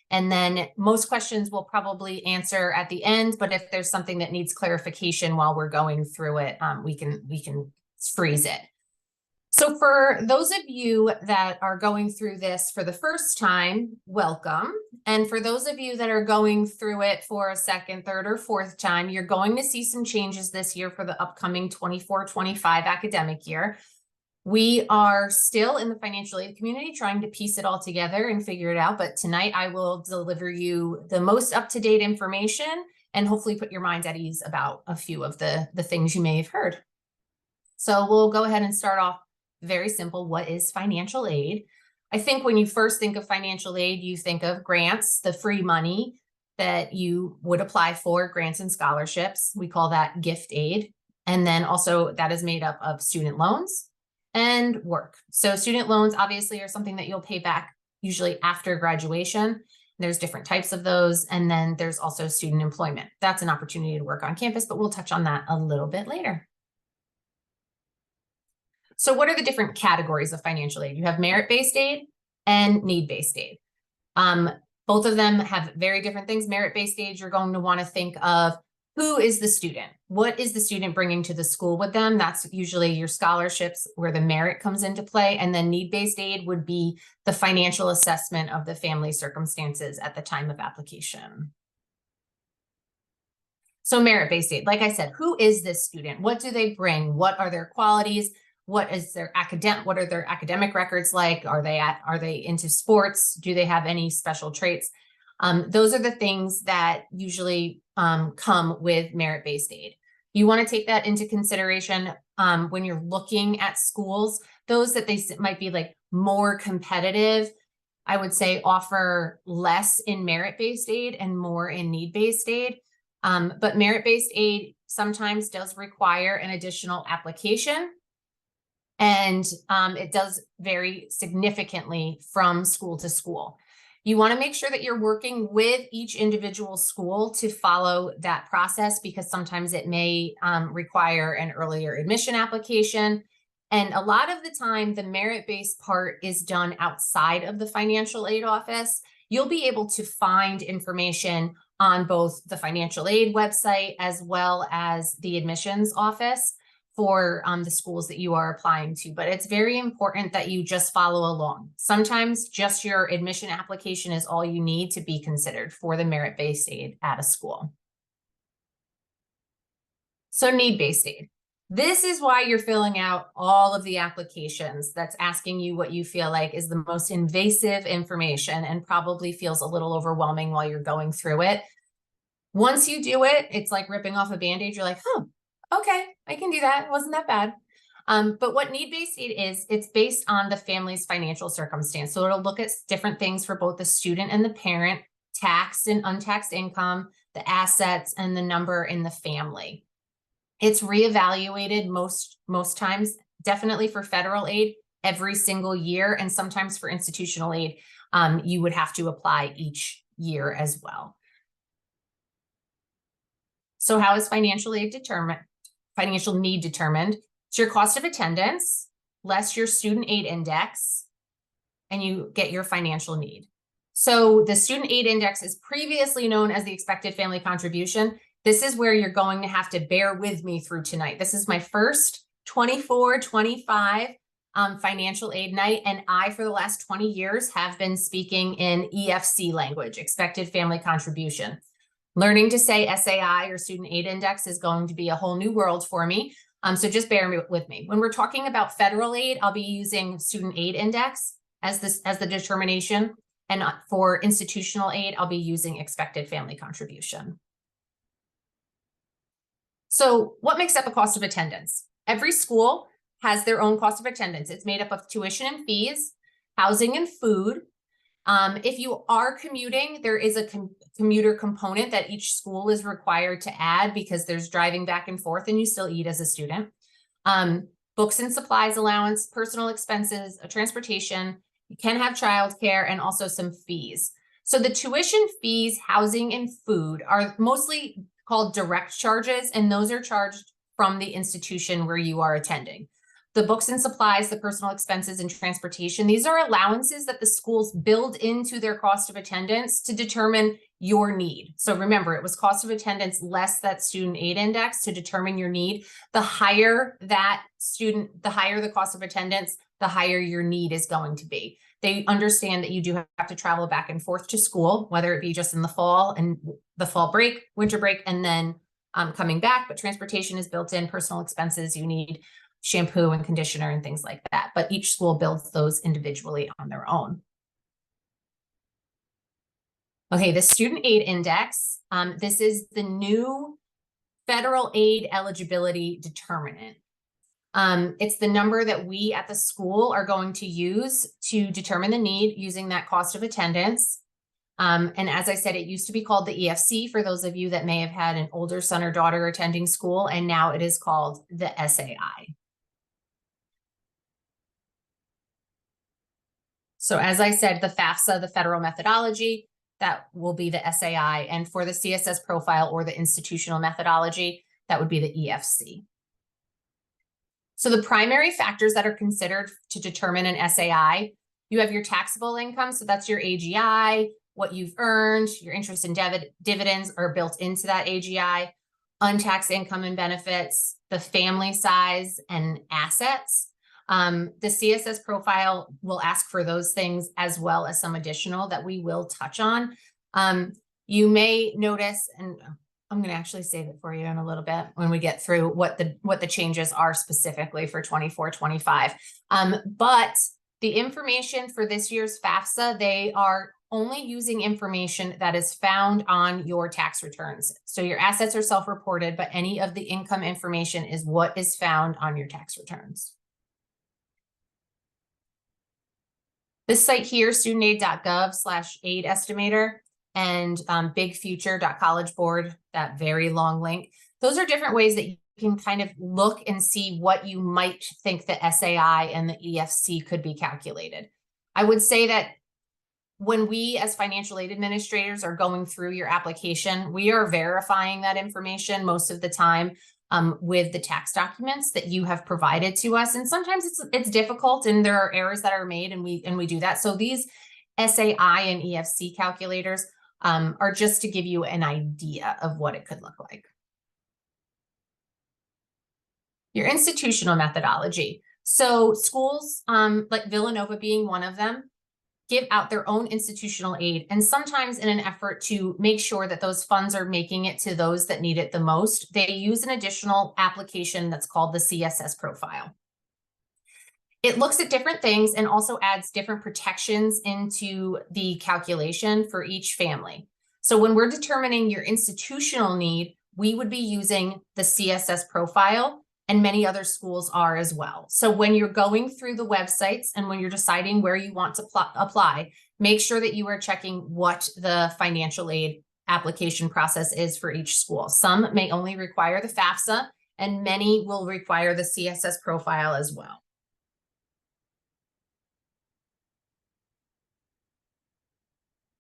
And then most questions we'll probably answer at the end, but if there's something that needs clarification while we're going through it, we can freeze it. So for those of you that are going through this for the first time, welcome. And for those of you that are going through it for a second, third, or fourth time, you're going to see some changes this year for the upcoming 24-25 academic year. We are still in the financial aid community trying to piece it all together and figure it out. But tonight I will deliver you the most up-to-date information and hopefully put your minds at ease about a few of the things you may have heard. So we'll go ahead and start off very simple. What is financial aid? I think when you first think of financial aid, you think of grants, the free money that you would apply for, grants and scholarships. We call that gift aid. And then also that is made up of student loans and work. So student loans obviously are something that you'll pay back usually after graduation. There's different types of those. And then there's also student employment. That's an opportunity to work on campus, but we'll touch on that a little bit later. So what are the different categories of financial aid? You have merit-based aid and need-based aid. Both of them have very different things. Merit-based aid, you're going to want to think of who is the student? What is the student bringing to the school with them? That's usually your scholarships where the merit comes into play. And then need-based aid would be the financial assessment of the family circumstances at the time of application. So merit-based aid, like I said, who is this student? What do they bring? What are their qualities? What are their academic records like? Are they into sports? Do they have any special traits? Those are the things that usually come with merit-based aid. You want to take that into consideration when you're looking at schools. Those that they might be like more competitive, I would say offer less in merit-based aid and more in need-based aid. But merit-based aid sometimes does require an additional application. And it does vary significantly from school to school. You want to make sure that you're working with each individual school to follow that process because sometimes it may require an earlier admission application. And a lot of the time, the merit-based part is done outside of the financial aid office. You'll be able to find information on both the financial aid website as well as the admissions office for the schools that you are applying to, but it's very important that you just follow along. Sometimes just your admission application is all you need to be considered for the merit-based aid at a school. So need-based aid. This is why you're filling out all of the applications. That's asking you what you feel like is the most invasive information and probably feels a little overwhelming while you're going through it. Once you do it, it's like ripping off a Band-Aid. You're like, okay, I can do that. It wasn't that bad. But what need-based aid is, it's based on the family's financial circumstance. So it'll look at different things for both the student and the parent, taxed and untaxed income, the assets, and the number in the family. It's reevaluated most times, definitely for federal aid, every single year. And sometimes for institutional aid, you would have to apply each year as well. So how is financial aid determined? Financial need determined? It's your cost of attendance, less your student aid index, and you get your financial need. So the student aid index is previously known as the expected family contribution. This is where you're going to have to bear with me through tonight. This is my first 24-25 financial aid night, and I, for the last 20 years, have been speaking in EFC language, expected family contribution. Learning to say SAI or student aid index is going to be a whole new world for me. So just bear with me. When we're talking about federal aid, I'll be using student aid index as the determination. And for institutional aid, I'll be using expected family contribution. So what makes up a cost of attendance? Every school has their own cost of attendance. It's made up of tuition and fees, housing and food. If you are commuting, there is a commuter component that each school is required to add because there's driving back and forth and you still eat as a student. Books and supplies allowance, personal expenses, transportation, you can have childcare, and also some fees. So the tuition, fees, housing, and food are mostly called direct charges, and those are charged from the institution where you are attending. The books and supplies, the personal expenses and transportation, these are allowances that the schools build into their cost of attendance to determine your need. So remember, it was cost of attendance less that student aid index to determine your need. The higher the higher the cost of attendance, the higher your need is going to be. They understand that you do have to travel back and forth to school, whether it be just in the fall and the fall break, winter break, and then coming back, but transportation is built in, personal expenses, you need shampoo and conditioner and things like that. But each school builds those individually on their own. Okay, the student aid index. This is the new federal aid eligibility determinant. It's the number that we at the school are going to use to determine the need using that cost of attendance. And as I said, it used to be called the EFC for those of you that may have had an older son or daughter attending school, and now it is called the SAI. So as I said, the FAFSA, the federal methodology, that will be the SAI. And for the CSS profile or the institutional methodology, that would be the EFC. So the primary factors that are considered to determine an SAI, you have your taxable income. So that's your AGI, what you've earned, your interest and dividends are built into that AGI, untaxed income and benefits, the family size and assets. The CSS profile will ask for those things as well as some additional that we will touch on. You may notice, and I'm going to actually save it for you in a little bit when we get through what the changes are specifically for 24-25. But the information for this year's FAFSA, they are only using information that is found on your tax returns. So your assets are self-reported, but any of the income information is what is found on your tax returns. This site here, studentaid.gov/aid estimator, and bigfuture.collegeboard, that very long link. Those are different ways that you can kind of look and see what you might think the SAI and the EFC could be calculated. I would say that when we as financial aid administrators are going through your application, we are verifying that information most of the time with the tax documents that you have provided to us. And sometimes it's difficult and there are errors that are made and we do that. So these SAI and EFC calculators are just to give you an idea of what it could look like. Your institutional methodology. So schools like Villanova being one of them, give out their own institutional aid, and sometimes in an effort to make sure that those funds are making it to those that need it the most, they use an additional application that's called the CSS profile. It looks at different things and also adds different protections into the calculation for each family. So when we're determining your institutional need, we would be using the CSS profile, and many other schools are as well. So when you're going through the websites and when you're deciding where you want to apply, make sure that you are checking what the financial aid application process is for each school. Some may only require the FAFSA, and many will require the CSS profile as well.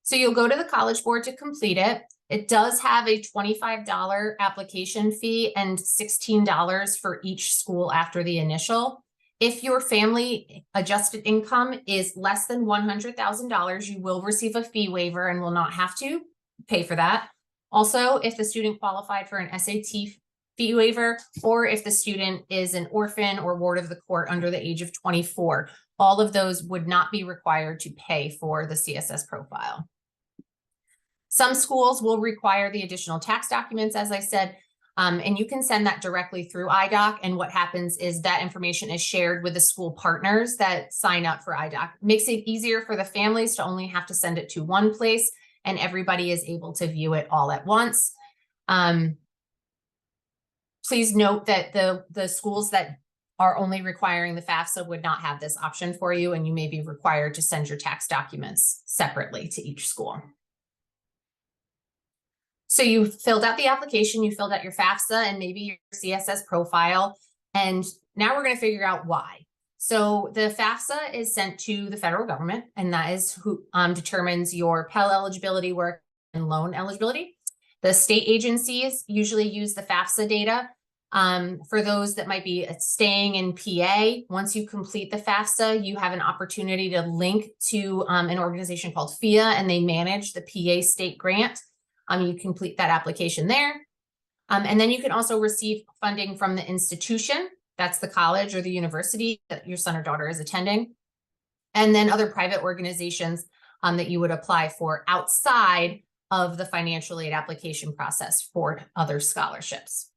So you'll go to the College Board to complete it. It does have a $25 application fee and $16 for each school after the initial. If your family adjusted income is less than $100,000, you will receive a fee waiver and will not have to pay for that. Also, if the student qualified for an SAT fee waiver, or if the student is an orphan or ward of the court under the age of 24, all of those would not be required to pay for the CSS profile. Some schools will require the additional tax documents, as I said, and you can send that directly through IDOC. And what happens is that information is shared with the school partners that sign up for IDOC. It makes it easier for the families to only have to send it to one place, and everybody is able to view it all at once. Please note that the schools that are only requiring the FAFSA would not have this option for you, and you may be required to send your tax documents separately to each school. So you filled out the application, you filled out your FAFSA and maybe your CSS profile, and now we're going to figure out why. So the FAFSA is sent to the federal government, and that is who determines your Pell eligibility, work, and loan eligibility. The state agencies usually use the FAFSA data For those that might be staying in PA, once you complete the FAFSA, you have an opportunity to link to an organization called FIA, and they manage the PA state grant. You complete that application there. And then you can also receive funding from the institution. That's the college or the university that your son or daughter is attending. And then other private organizations that you would apply for outside of the financial aid application process for other scholarships.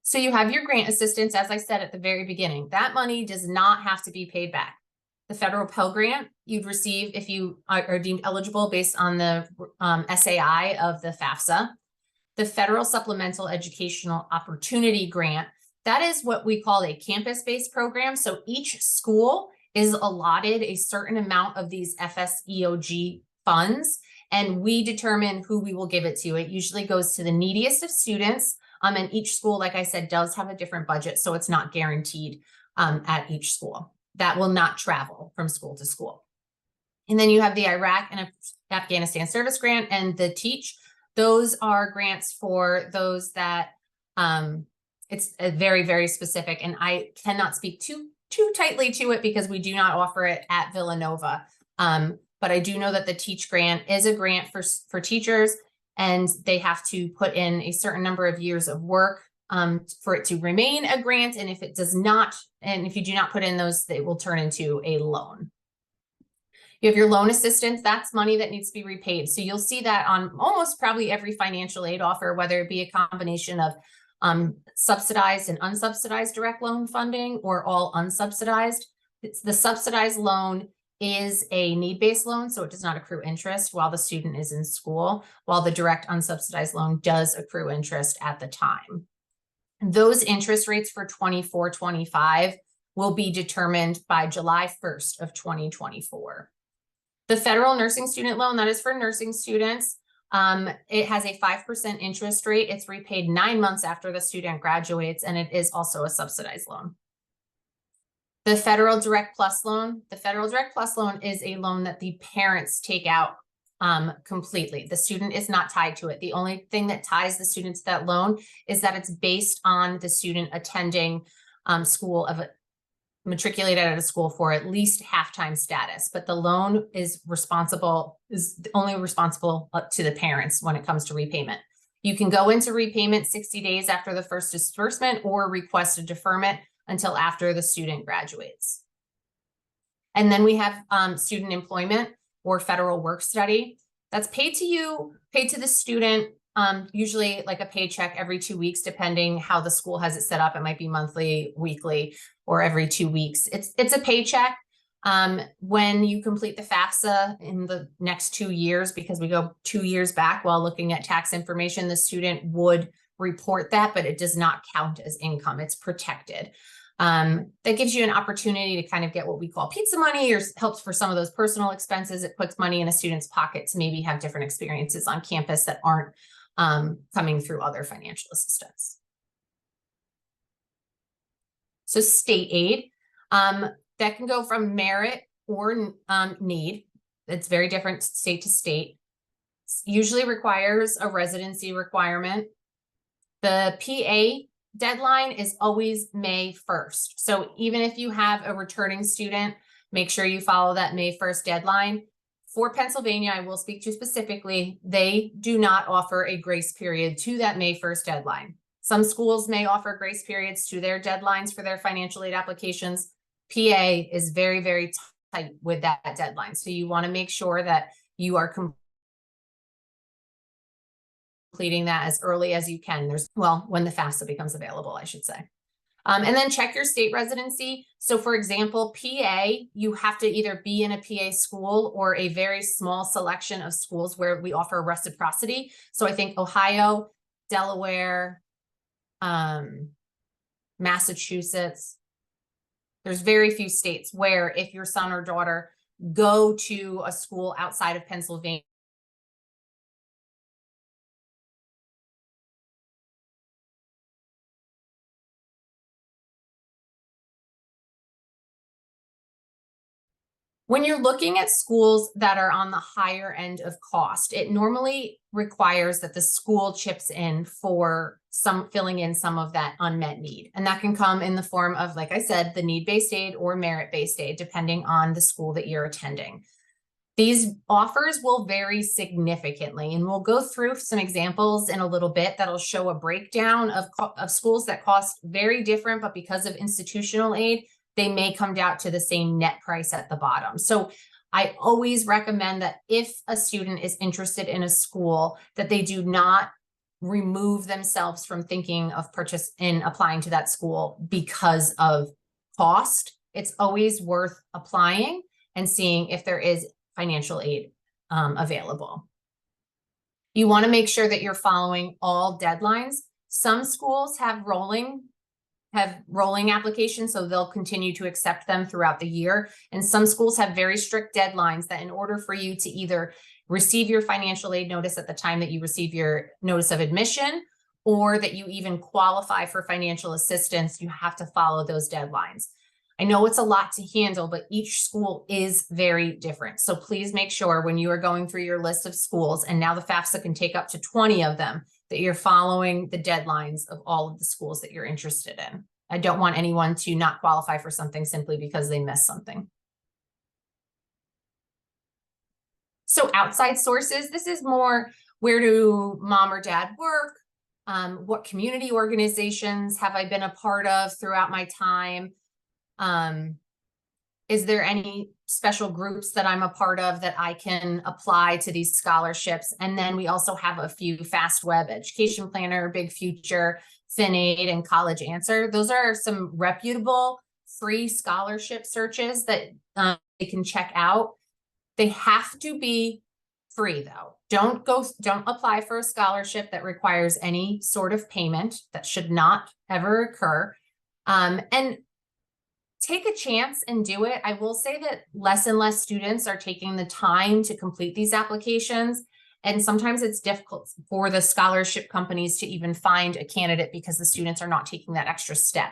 So you have your grant assistance, as I said at the very beginning. That money does not have to be paid back. The federal Pell Grant you'd receive if you are deemed eligible based on the SAI of the FAFSA. The Federal Supplemental Educational Opportunity Grant, that is what we call a campus-based program. So each school is allotted a certain amount of these FSEOG funds, and we determine who we will give it to. It usually goes to the neediest of students. And each school, like I said, does have a different budget, so it's not guaranteed at each school. That will not travel from school to school. And then you have the Iraq and Afghanistan Service Grant and the TEACH. Those are grants for those that it's a very, very specific, and I cannot speak too tightly to it because we do not offer it at Villanova. But I do know that the TEACH grant is a grant for teachers, and they have to put in a certain number of years of work for it to remain a grant. And if it does not, and if you do not put in those, they will turn into a loan. You have your loan assistance, that's money that needs to be repaid. So you'll see that on almost probably every financial aid offer, whether it be a combination of subsidized and unsubsidized direct loan funding or all unsubsidized. The subsidized loan is a need-based loan, so it does not accrue interest while the student is in school, while the direct unsubsidized loan does accrue interest at the time. Those interest rates for 24-25 will be determined by July 1st of 2024. The federal nursing student loan, that is for nursing students. It has a 5% interest rate. It's repaid 9 months after the student graduates, and it is also a subsidized loan. The Federal Direct Plus loan, the Federal Direct Plus loan is a loan that the parents take out completely. The student is not tied to it. The only thing that ties the student to that loan is that it's based on the student attending school of matriculated at a school for at least half-time status, but the loan is only responsible up to the parents when it comes to repayment. You can go into repayment 60 days after the first disbursement or request a deferment until after the student graduates. And then we have student employment or federal work study. That's paid to you, paid to the student, usually like a paycheck every 2 weeks, depending how the school has it set up. It might be monthly, weekly, or every 2 weeks. It's a paycheck. When you complete the FAFSA in the next 2 years, because we go 2 years back while looking at tax information, the student would report that, but it does not count as income. It's protected. That gives you an opportunity to kind of get what we call pizza money, or helps for some of those personal expenses. It puts money in a student's pocket to maybe have different experiences on campus that aren't coming through other financial assistance. So state aid, that can go from merit or need. It's very different state to state. Usually requires a residency requirement. The PA deadline is always May 1st. So even if you have a returning student, make sure you follow that May 1st deadline. For Pennsylvania, I will speak to specifically, they do not offer a grace period to that May 1st deadline. Some schools may offer grace periods to their deadlines for their financial aid applications. PA is very, very tight with that deadline. So you want to make sure that you are completing that as early as you can. When the FAFSA becomes available, I should say. And then check your state residency. So for example, PA, you have to either be in a PA school or a very small selection of schools where we offer reciprocity. So I think Ohio, Delaware, Massachusetts, there's very few states where if your son or daughter go to a school outside of Pennsylvania, When you're looking at schools that are on the higher end of cost, it normally requires that the school chips in for filling in some of that unmet need. And that can come in the form of, like I said, the need-based aid or merit-based aid, depending on the school that you're attending. These offers will vary significantly, and we'll go through some examples in a little bit that'll show a breakdown of schools that cost very different, but because of institutional aid, they may come down to the same net price at the bottom. So I always recommend that if a student is interested in a school, that they do not remove themselves from thinking of applying to that school because of cost. It's always worth applying and seeing if there is financial aid available. You want to make sure that you're following all deadlines. Some schools have rolling applications, so they'll continue to accept them throughout the year. And some schools have very strict deadlines that in order for you to either receive your financial aid notice at the time that you receive your notice of admission, or that you even qualify for financial assistance, you have to follow those deadlines. I know it's a lot to handle, but each school is very different. So please make sure when you are going through your list of schools, and now the FAFSA can take up to 20 of them, that you're following the deadlines of all of the schools that you're interested in. I don't want anyone to not qualify for something simply because they missed something. So outside sources, this is more, where do mom or dad work? What community organizations have I been a part of throughout my time? Is there any special groups that I'm a part of that I can apply to these scholarships? And then we also have a few FastWeb, Education Planner, Big Future, FinAid, and College Answer. Those are some reputable free scholarship searches that they can check out. They have to be free though. Don't apply for a scholarship that requires any sort of payment. That should not ever occur. And take a chance and do it. I will say that less and less students are taking the time to complete these applications. And sometimes it's difficult for the scholarship companies to even find a candidate because the students are not taking that extra step.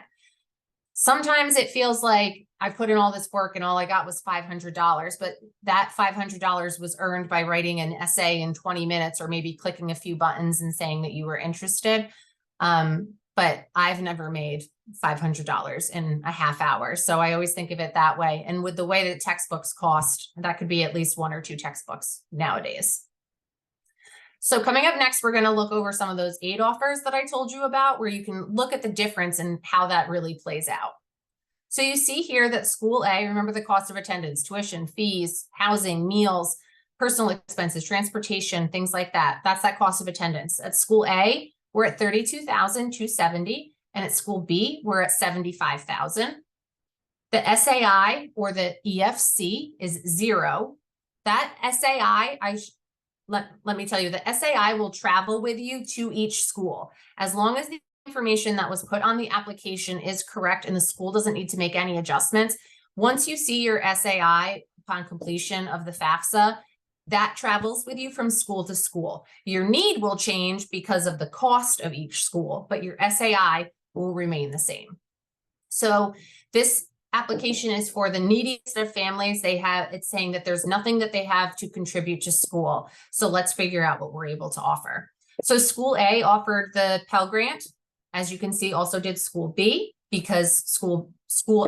Sometimes it feels like I put in all this work and all I got was $500, but that $500 was earned by writing an essay in 20 minutes or maybe clicking a few buttons and saying that you were interested. But I've never made $500 in a half hour. So I always think of it that way. And with the way that textbooks cost, that could be at least 1 or 2 textbooks nowadays. So coming up next, we're going to look over some of those aid offers that I told you about, where you can look at the difference and how that really plays out. So you see here that School A, remember the cost of attendance, tuition, fees, housing, meals, personal expenses, transportation, things like that. That's that cost of attendance. At School A, we're at $32,270, and at School B, we're at $75,000. The SAI or the EFC is 0. That SAI, let me tell you, the SAI will travel with you to each school. As long as the information that was put on the application is correct and the school doesn't need to make any adjustments, once you see your SAI upon completion of the FAFSA, that travels with you from school to school. Your need will change because of the cost of each school, but your SAI will remain the same. So this application is for the neediest of families. It's saying that there's nothing that they have to contribute to school. So let's figure out what we're able to offer. So School A offered the Pell Grant. As you can see, also did School B, because School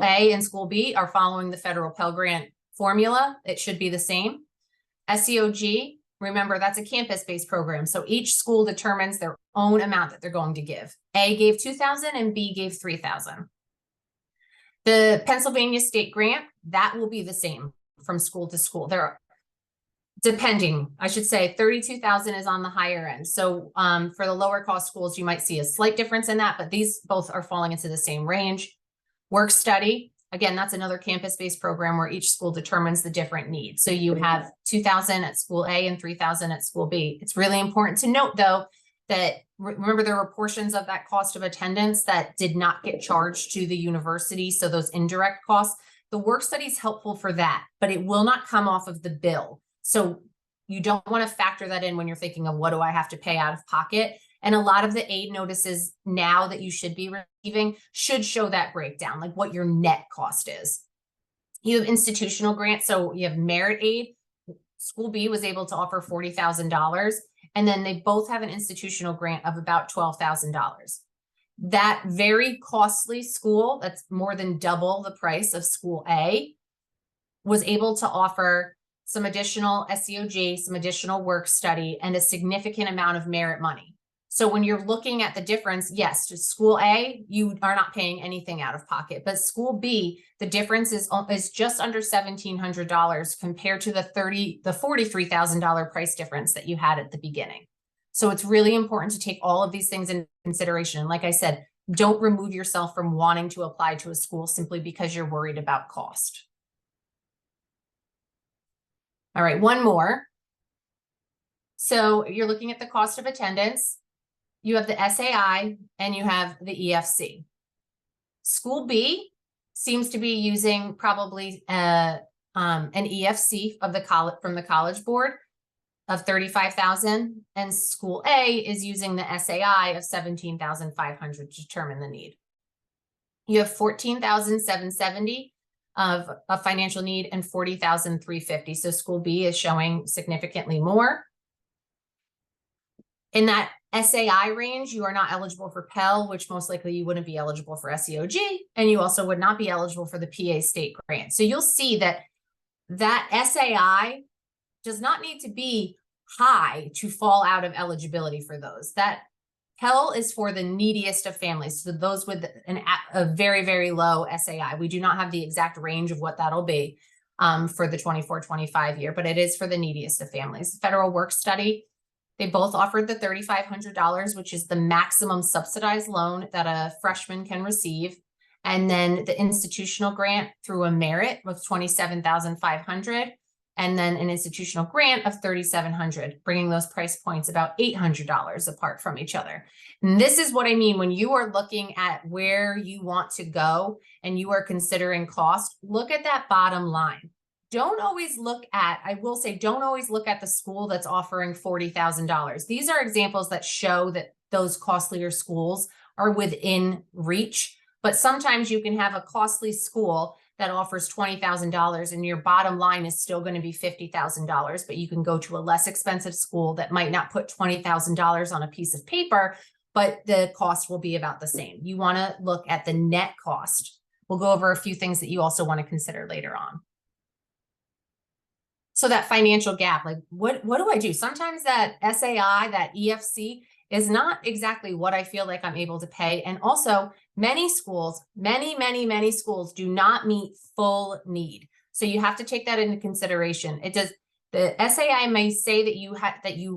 A and School B are following the federal Pell Grant formula. It should be the same. SEOG, remember, that's a campus-based program. So each school determines their own amount that they're going to give. A gave $2,000 and B gave $3,000. The Pennsylvania State Grant, that will be the same from school to school. I should say 32,000 is on the higher end. So for the lower cost schools, you might see a slight difference in that, but these both are falling into the same range. Work study, again, that's another campus-based program where each school determines the different needs. So you have 2,000 at School A and 3,000 at School B. It's really important to note, though, that remember there were portions of that cost of attendance that did not get charged to the university. So those indirect costs, the work study is helpful for that, but it will not come off of the bill. So you don't want to factor that in when you're thinking of what do I have to pay out of pocket. And a lot of the aid notices now that you should be receiving should show that breakdown, like what your net cost is. You have institutional grants. So you have merit aid. School B was able to offer $40,000. And then they both have an institutional grant of about $12,000. That very costly school, that's more than double the price of school A, was able to offer some additional SEOG, some additional work study, and a significant amount of merit money. So when you're looking at the difference, yes, just school A, you are not paying anything out of pocket, but school B, the difference is just under $1,700 compared to the $43,000 price difference that you had at the beginning. So it's really important to take all of these things into consideration. And like I said, don't remove yourself from wanting to apply to a school simply because you're worried about cost. All right, one more. So you're looking at the cost of attendance. You have the SAI and you have the EFC. School B seems to be using probably an EFC of the college from the College Board of $35,000, and school A is using the SAI of $17,500 to determine the need. You have $14,770 of a financial need and $40,350. So school B is showing significantly more. In that SAI range, you are not eligible for Pell, which most likely you wouldn't be eligible for SEOG, and you also would not be eligible for the PA state grant. So you'll see that SAI does not need to be high to fall out of eligibility for those. That Pell is for the neediest of families, so those with a very, very low SAI. We do not have the exact range of what that'll be for the 24-25 year, but it is for the neediest of families. Federal Work Study, they both offered the $3,500, which is the maximum subsidized loan that a freshman can receive. And then the institutional grant through a merit with $27,500. And then an institutional grant of $3,700, bringing those price points about $800 apart from each other. And this is what I mean when you are looking at where you want to go and you are considering cost, look at that bottom line. Don't always look at, I will say, don't always look at the school that's offering $40,000. These are examples that show that those costlier schools are within reach, but sometimes you can have a costly school that offers $20,000 and your bottom line is still going to be $50,000, but you can go to a less expensive school that might not put $20,000 on a piece of paper, but the cost will be about the same. You want to look at the net cost. We'll go over a few things that you also want to consider later on. So that financial gap, like what do I do? Sometimes that SAI, that EFC is not exactly what I feel like I'm able to pay. And also many schools, many schools do not meet full need. So you have to take that into consideration. It does, the SAI may say that you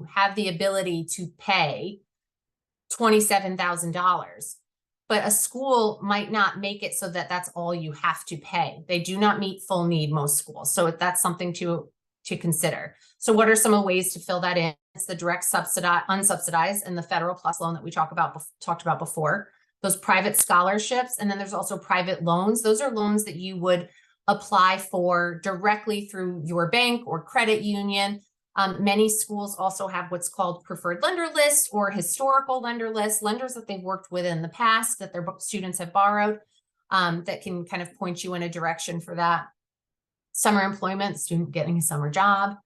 have the ability to pay $27,000, but a school might not make it so that that's all you have to pay. They do not meet full need, most schools. So that's something to consider. So what are some ways to fill that in? It's the direct unsubsidized and the Federal Plus loan that we talked about before, those private scholarships. And then there's also private loans. Those are loans that you would apply for directly through your bank or credit union. Many schools also have what's called preferred lender lists or historical lender lists, lenders that they've worked with in the past that their students have borrowed, that can kind of point you in a direction for that. Summer employment, student getting a summer job,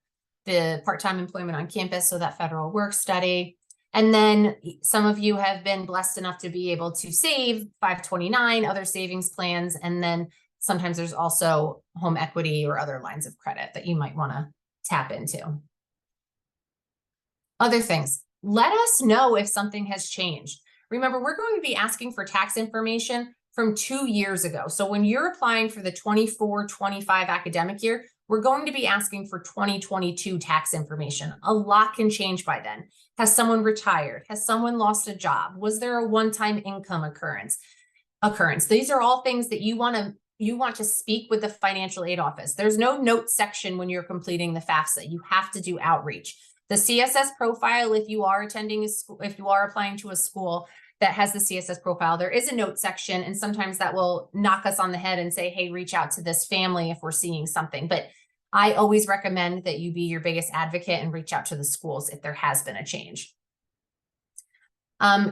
the part-time employment on campus, so that Federal Work Study. And then some of you have been blessed enough to be able to save 529, other savings plans. And then sometimes there's also home equity or other lines of credit that you might want to tap into. Other things, let us know if something has changed. Remember, we're going to be asking for tax information from 2 years ago. So when you're applying for the 24-25 academic year, we're going to be asking for 2022 tax information. A lot can change by then. Has someone retired? Has someone lost a job? Was there a one-time income occurrence? These are all things that you want to speak with the financial aid office. There's no note section when you're completing the FAFSA. You have to do outreach. The CSS profile, if you are attending a school, if you are applying to a school that has the CSS profile, there is a note section, and sometimes that will knock us on the head and say, hey, reach out to this family if we're seeing something. But I always recommend that you be your biggest advocate and reach out to the schools if there has been a change.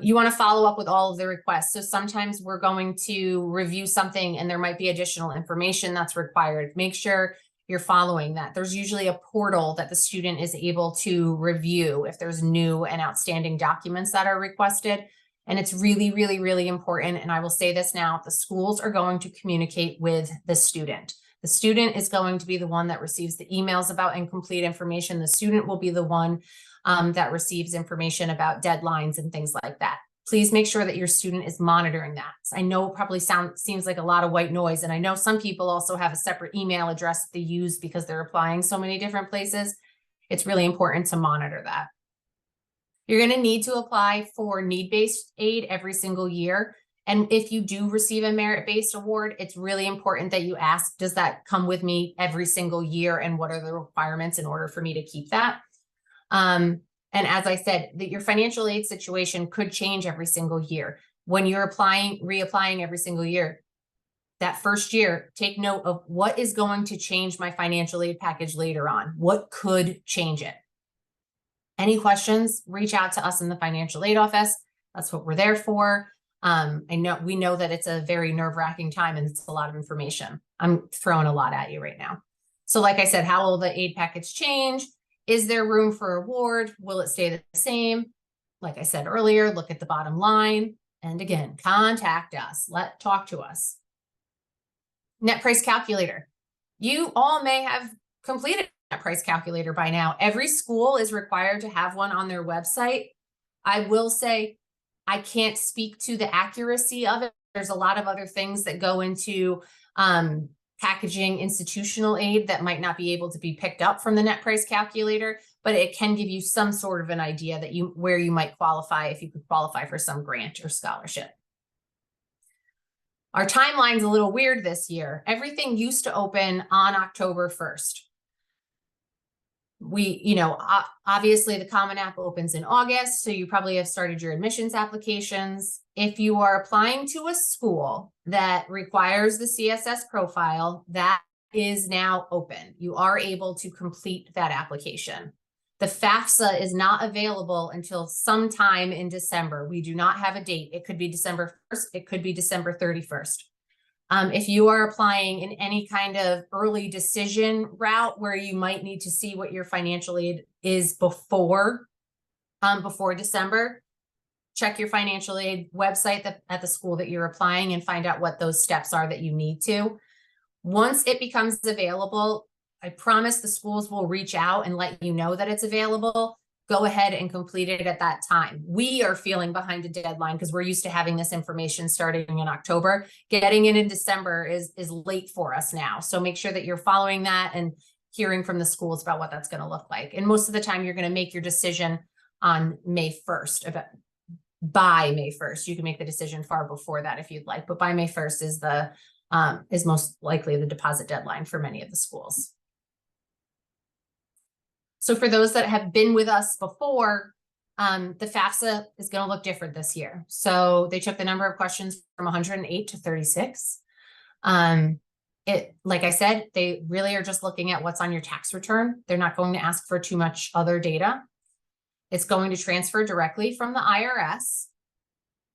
You want to follow up with all of the requests. So sometimes we're going to review something and there might be additional information that's required. Make sure you're following that. There's usually a portal that the student is able to review if there's new and outstanding documents that are requested. And it's really, really, really important. And I will say this now, the schools are going to communicate with the student. The student is going to be the one that receives the emails about incomplete information. The student will be the one that receives information about deadlines and things like that. Please make sure that your student is monitoring that. I know it probably seems like a lot of white noise. And I know some people also have a separate email address that they use because they're applying so many different places. It's really important to monitor that. You're going to need to apply for need-based aid every single year. And if you do receive a merit-based award, it's really important that you ask, does that come with me every single year? And what are the requirements in order for me to keep that? And as I said, that your financial aid situation could change every single year. When you're reapplying every single year, that first year, take note of what is going to change my financial aid package later on. What could change it? Any questions, reach out to us in the financial aid office. That's what we're there for. We know that it's a very nerve-wracking time and it's a lot of information. I'm throwing a lot at you right now. So like I said, how will the aid package change? Is there room for award? Will it stay the same? Like I said earlier, look at the bottom line. And again, contact us. Talk to us. Net price calculator. You all may have completed net price calculator by now. Every school is required to have one on their website. I will say, I can't speak to the accuracy of it. There's a lot of other things that go into packaging institutional aid that might not be able to be picked up from the net price calculator, but it can give you some sort of an idea that where you might qualify if you could qualify for some grant or scholarship. Our timeline's a little weird this year. Everything used to open on October 1st. Obviously the Common App opens in August, so you probably have started your admissions applications. If you are applying to a school that requires the CSS profile, that is now open. You are able to complete that application. The FAFSA is not available until sometime in December. We do not have a date. It could be December 1st. It could be December 31st. If you are applying in any kind of early decision route where you might need to see what your financial aid is before December, check your financial aid website at the school that you're applying and find out what those steps are that you need to. Once it becomes available, I promise the schools will reach out and let you know that it's available. Go ahead and complete it at that time. We are feeling behind a deadline because we're used to having this information starting in October. Getting it in December is late for us now. So make sure that you're following that and hearing from the schools about what that's going to look like. And most of the time, you're going to make your decision on May 1st. By May 1st, you can make the decision far before that if you'd like, but by May 1st is most likely the deposit deadline for many of the schools. So for those that have been with us before, the FAFSA is going to look different this year. So they took the number of questions from 108 to 36. Like I said, they really are just looking at what's on your tax return. They're not going to ask for too much other data. It's going to transfer directly from the IRS.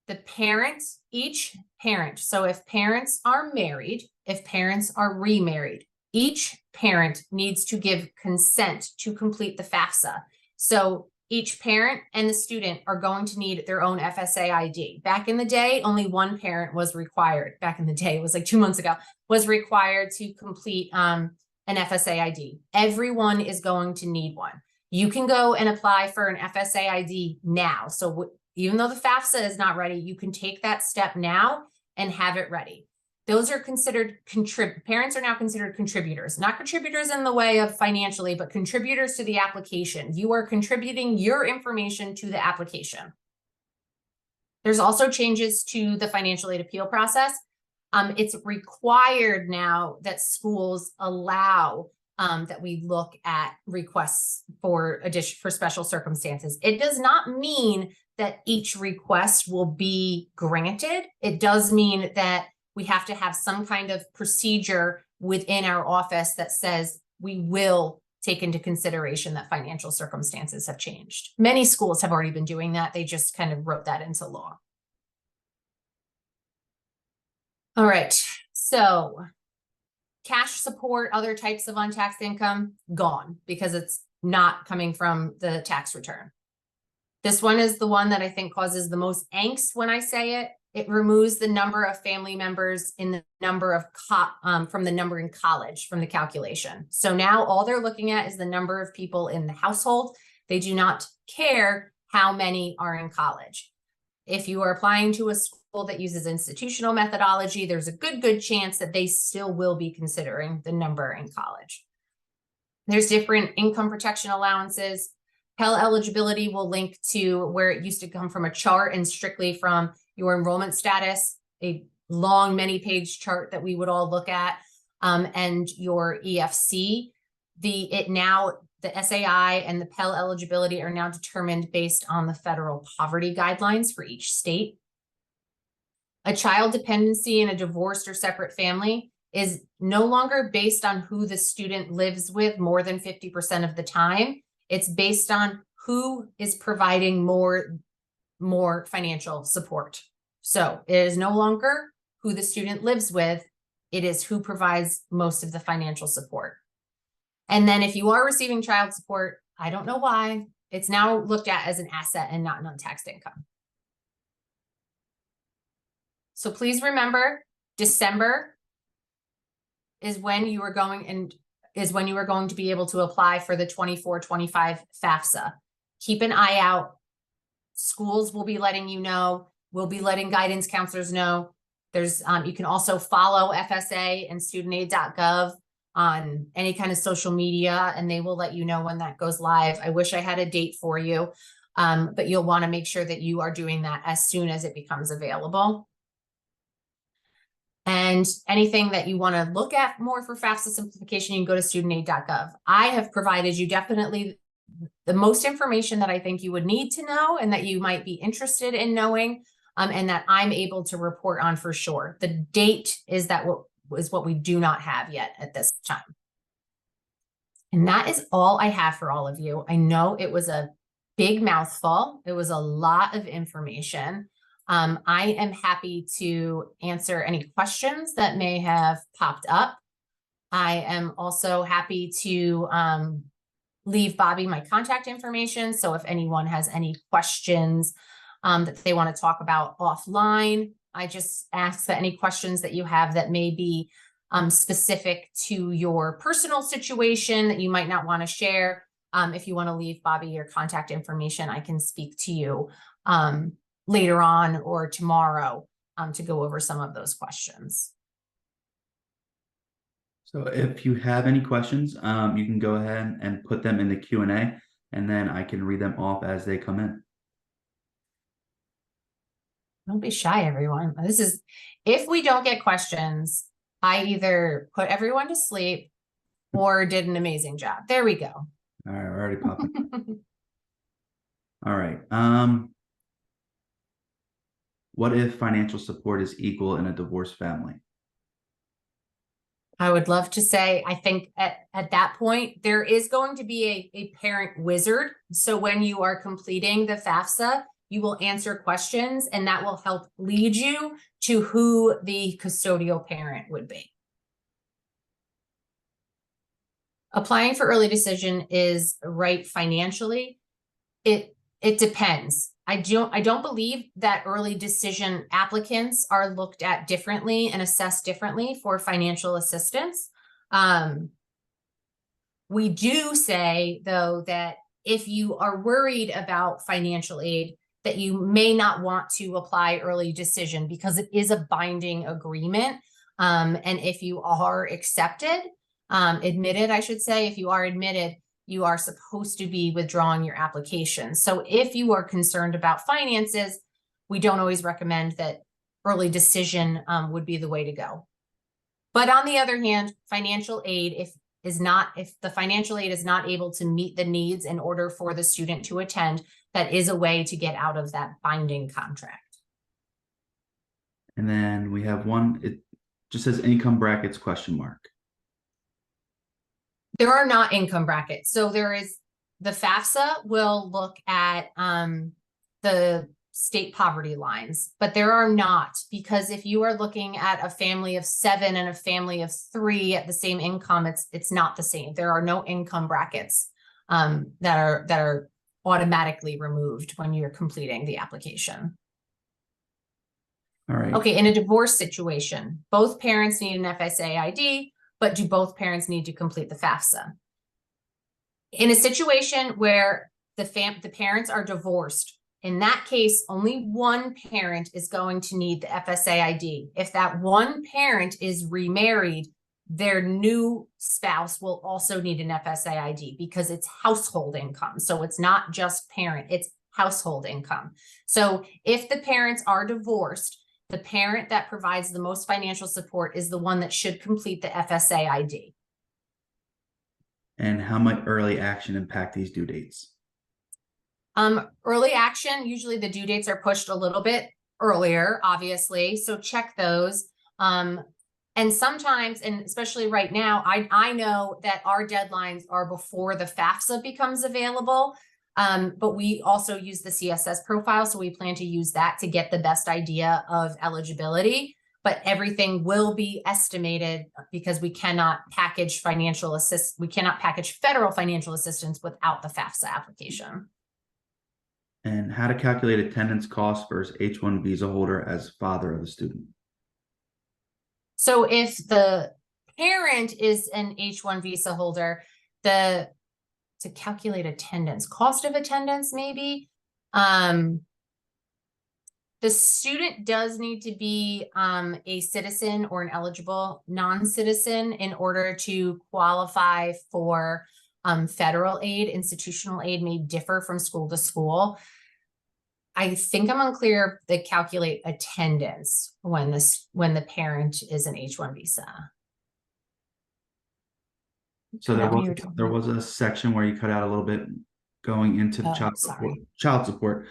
The parent, each parent, so if parents are married, if parents are remarried, each parent needs to give consent to complete the FAFSA. So each parent and the student are going to need their own FSA ID. Back in the day, only one parent was required. Back in the day, it was like 2 months ago, was required to complete an FSA ID. Everyone is going to need one. You can go and apply for an FSA ID now. So even though the FAFSA is not ready, you can take that step now and have it ready. Those are considered parents are now considered contributors, not contributors in the way of financially, but contributors to the application. You are contributing your information to the application. There's also changes to the financial aid appeal process. It's required now that schools allow that we look at requests for special circumstances. It does not mean that each request will be granted. It does mean that we have to have some kind of procedure within our office that says we will take into consideration that financial circumstances have changed. Many schools have already been doing that. They just kind of wrote that into law. All right, so cash support, other types of untaxed income, gone because it's not coming from the tax return. This one is the one that I think causes the most angst when I say it. It removes the number of family members in the number of from the number in college from the calculation. So now all they're looking at is the number of people in the household. They do not care how many are in college. If you are applying to a school that uses institutional methodology, there's a good chance that they still will be considering the number in college. There's different income protection allowances. Pell eligibility will link to where it used to come from a chart and strictly from your enrollment status, a long many-page chart that we would all look at, and your EFC. The SAI and the Pell eligibility are now determined based on the federal poverty guidelines for each state. A child dependency in a divorced or separate family is no longer based on who the student lives with more than 50% of the time. It's based on who is providing more financial support. So it is no longer who the student lives with, it is who provides most of the financial support. And then if you are receiving child support, I don't know why, it's now looked at as an asset and not an untaxed income. So please remember, December is when you are going to be able to apply for the 24-25 FAFSA. Keep an eye out. Schools will be letting you know. We'll be letting guidance counselors know. There's you can also follow FSA and studentaid.gov on any kind of social media, and they will let you know when that goes live. I wish I had a date for you, but you'll want to make sure that you are doing that as soon as it becomes available. And anything that you want to look at more for FAFSA simplification, you can go to studentaid.gov. I have provided you definitely the most information that I think you would need to know and that you might be interested in knowing, and that I'm able to report on for sure. The date is what we do not have yet at this time. And that is all I have for all of you. I know it was a big mouthful. It was a lot of information. I am happy to answer any questions that may have popped up. I am also happy to leave Bobby my contact information. So if anyone has any questions that they want to talk about offline, I just ask that any questions that you have that may be specific to your personal situation that you might not want to share. If you want to leave Bobby your contact information, I can speak to you later on or tomorrow to go over some of those questions. So if you have any questions, you can go ahead and put them in the Q&A, and then I can read them off as they come in. Don't be shy, everyone. If we don't get questions, I either put everyone to sleep or did an amazing job. There we go. All right, we're already popping. All right. What if financial support is equal in a divorced family? I would love to say, I think at that point, there is going to be a parent wizard. So when you are completing the FAFSA, you will answer questions and that will help lead you to who the custodial parent would be. Applying for early decision is right financially. It depends. I don't believe that early decision applicants are looked at differently and assessed differently for financial assistance. We do say, though, that if you are worried about financial aid, that you may not want to apply early decision because it is a binding agreement. And if you are admitted, I should say, if you are admitted, you are supposed to be withdrawing your application. So if you are concerned about finances, we don't always recommend that early decision would be the way to go. But on the other hand, financial aid, if the financial aid is not able to meet the needs in order for the student to attend, that is a way to get out of that binding contract. And then we have one, it just says income brackets question mark. There are not income brackets. So the FAFSA will look at the state poverty lines, but there are not, because if you are looking at a family of 7 and a family of 3 at the same income, it's not the same. There are no income brackets that are automatically removed when you're completing the application. All right. Okay, in a divorce situation, both parents need an FSA ID, but do both parents need to complete the FAFSA? In a situation where the parents are divorced, in that case, only one parent is going to need the FSA ID. If that one parent is remarried, their new spouse will also need an FSA ID because it's household income. So it's not just parent, it's household income. So if the parents are divorced, the parent that provides the most financial support is the one that should complete the FSA ID. And how might early action impact these due dates? Early action, usually the due dates are pushed a little bit earlier, obviously. So check those. And sometimes, and especially right now, I know that our deadlines are before the FAFSA becomes available. But we also use the CSS profile. So we plan to use that to get the best idea of eligibility, but everything will be estimated because we cannot package we cannot package federal financial assistance without the FAFSA application. And how to calculate attendance costs versus H-1 visa holder as father of the student. So if the parent is an H-1 visa holder, to calculate attendance, cost of attendance, maybe, the student does need to be a citizen or an eligible non-citizen in order to qualify for federal aid. Institutional aid may differ from school to school. I think I'm unclear they calculate attendance when the parent is an H-1 visa. So there was a section where you cut out a little bit going into the child support.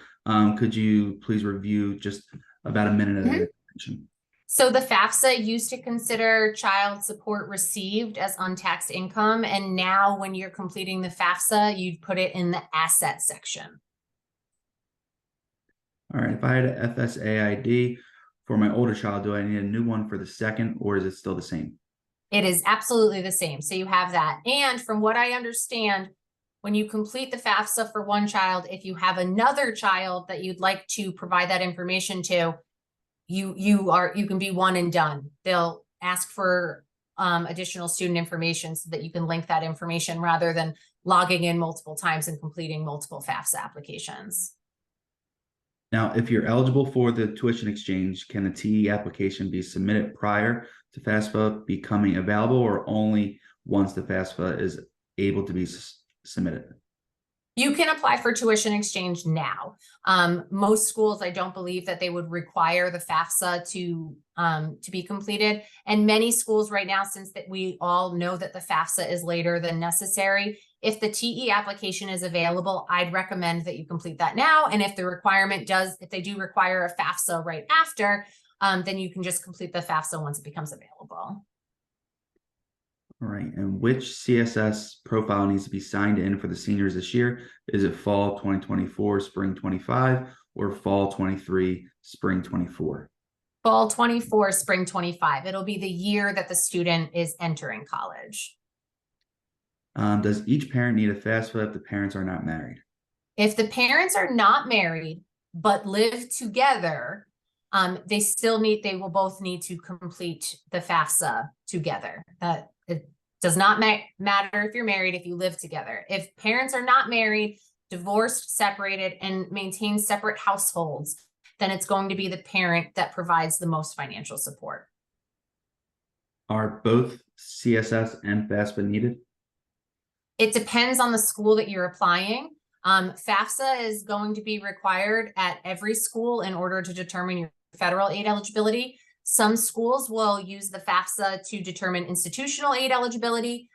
Could you please review just about a minute of that information? So the FAFSA used to consider child support received as untaxed income. And now when you're completing the FAFSA, you'd put it in the asset section. All right, if I had an FSA ID for my older child, do I need a new one for the second, or is it still the same? It is absolutely the same. So you have that. And from what I understand, when you complete the FAFSA for one child, if you have another child that you'd like to provide that information to, you can be one and done. They'll ask for additional student information so that you can link that information rather than logging in multiple times and completing multiple FAFSA applications. Now, if you're eligible for the tuition exchange, can the TE application be submitted prior to FAFSA becoming available, or only once the FAFSA is able to be submitted? You can apply for tuition exchange now. Most schools, I don't believe that they would require the FAFSA to be completed. And many schools right now, since that we all know that the FAFSA is later than necessary, if the TE application is available, I'd recommend that you complete that now. And if the requirement if they do require a FAFSA right after, then you can just complete the FAFSA once it becomes available. All right, and which CSS profile needs to be signed in for the seniors this year? Is it fall 2024, spring 25, or fall 23, spring 24? Fall 24, spring 25. It'll be the year that the student is entering college. Does each parent need a FAFSA if the parents are not married? If the parents are not married but live together, they will both need to complete the FAFSA together. It does not matter if you're married, if you live together. If parents are not married, divorced, separated, and maintain separate households, then it's going to be the parent that provides the most financial support. Are both CSS and FAFSA needed? It depends on the school that you're applying. FAFSA is going to be required at every school in order to determine your federal aid eligibility. Some schools will use the FAFSA to determine institutional aid eligibility.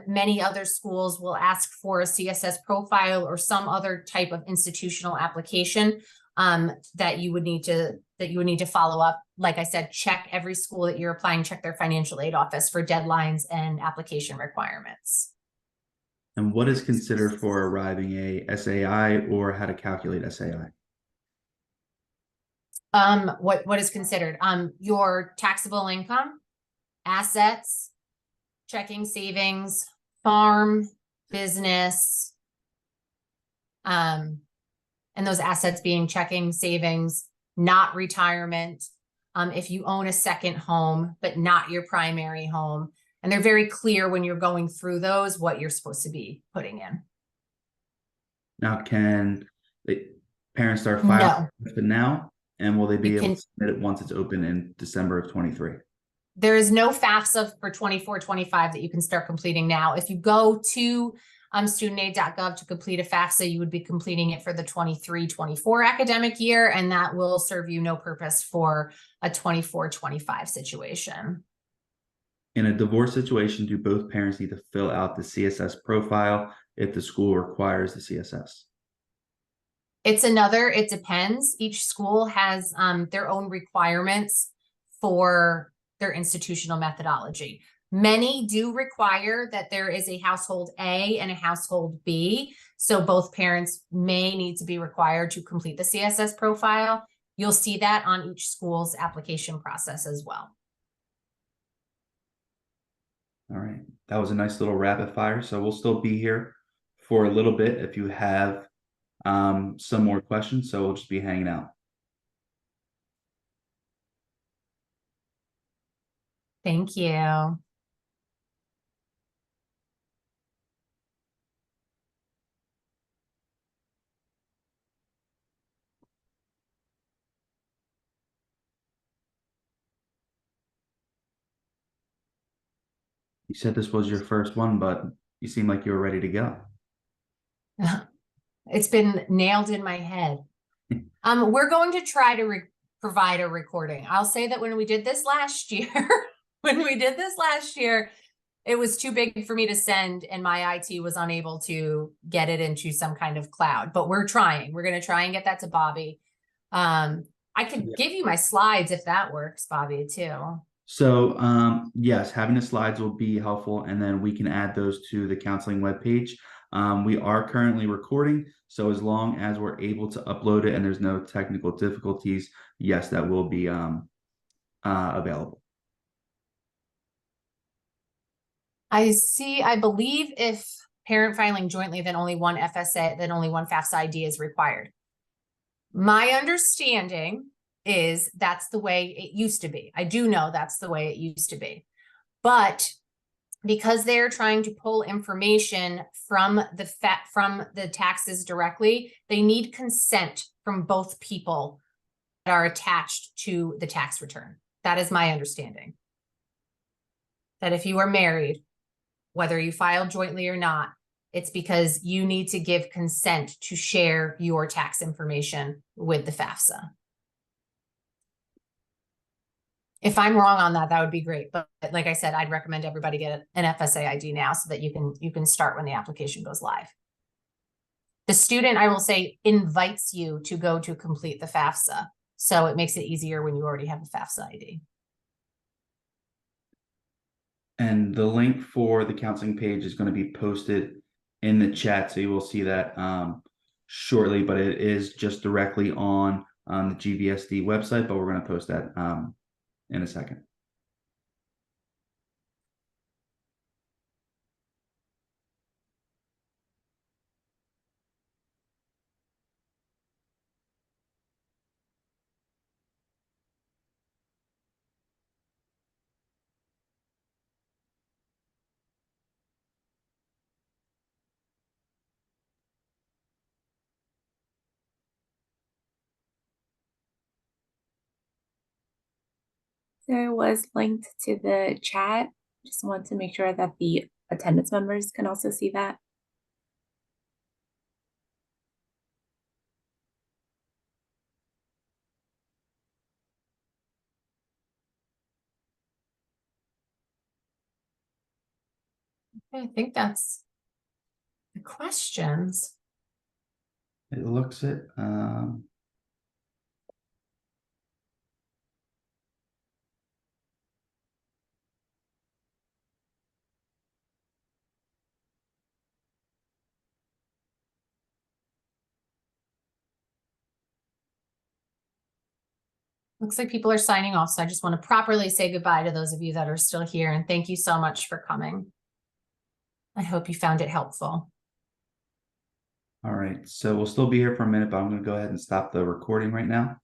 Many other schools will ask for a CSS profile or some other type of institutional application that you would need to follow up. Like I said, check every school that you're applying, check their financial aid office for deadlines and application requirements. And what is considered for arriving a SAI or how to calculate SAI? What is considered? Your taxable income, assets, checking, savings, farm, business. And those assets being checking, savings, not retirement. If you own a second home, but not your primary home. And they're very clear when you're going through those, what you're supposed to be putting in. Now, can the parents start filing No, now? And will they be you able can, to submit it once it's open in December of 23? there is no FAFSA for 24-25 that you can start completing now. If you go to studentaid.gov to complete a FAFSA, you would be completing it for the 23-24 academic year, and that will serve you no purpose for a 24-25 situation. In a divorce situation, do both parents need to fill out the CSS profile if the school requires the CSS? It depends. Each school has their own requirements for their institutional methodology. Many do require that there is a household A and a household B. So both parents may need to be required to complete the CSS profile. You'll see that on each school's application process as well. All right, that was a nice little rapid fire. So we'll still be here for a little bit if you have some more questions. So we'll just be hanging out. Thank you. You said this was your first one, but you seem like you were ready to go. It's been nailed in my head. We're going to try to provide a recording. I'll say that when we did this last year, it was too big for me to send, and my IT was unable to get it into some kind of cloud. But we're trying. We're going to try and get that to Bobby. I could give you my slides if that works, Bobby, too. So yes, having the slides will be helpful, and then we can add those to the counseling webpage. We are currently recording, so as long as we're able to upload it and there's no technical difficulties, yes, that will be available. I believe if parent filing jointly, then only one FAFSA ID is required. My understanding is that's the way it used to be. I do know that's the way it used to be. But because they're trying to pull information from the taxes directly, they need consent from both people that are attached to the tax return. That is my understanding. That if you are married, whether you file jointly or not, it's because you need to give consent to share your tax information with the FAFSA. If I'm wrong on that, that would be great. But like I said, I'd recommend everybody get an FSA ID now so that you can start when the application goes live. The student, I will say, invites you to go to complete the FAFSA. So it makes it easier when you already have a FAFSA ID. And the link for the counseling page is going to be posted in the chat, so you will see that shortly, but it is just directly on the GVSD website, but we're going to post that in a second. There was linked to the chat. Just want to make sure that the attendance members can also see that. I think that's the questions. It looks it. Looks like people are signing off, so I just want to properly say goodbye to those of you that are still here, and thank you so much for coming. I hope you found it helpful. All right, so we'll still be here for a minute, but I'm going to go ahead and stop the recording right now.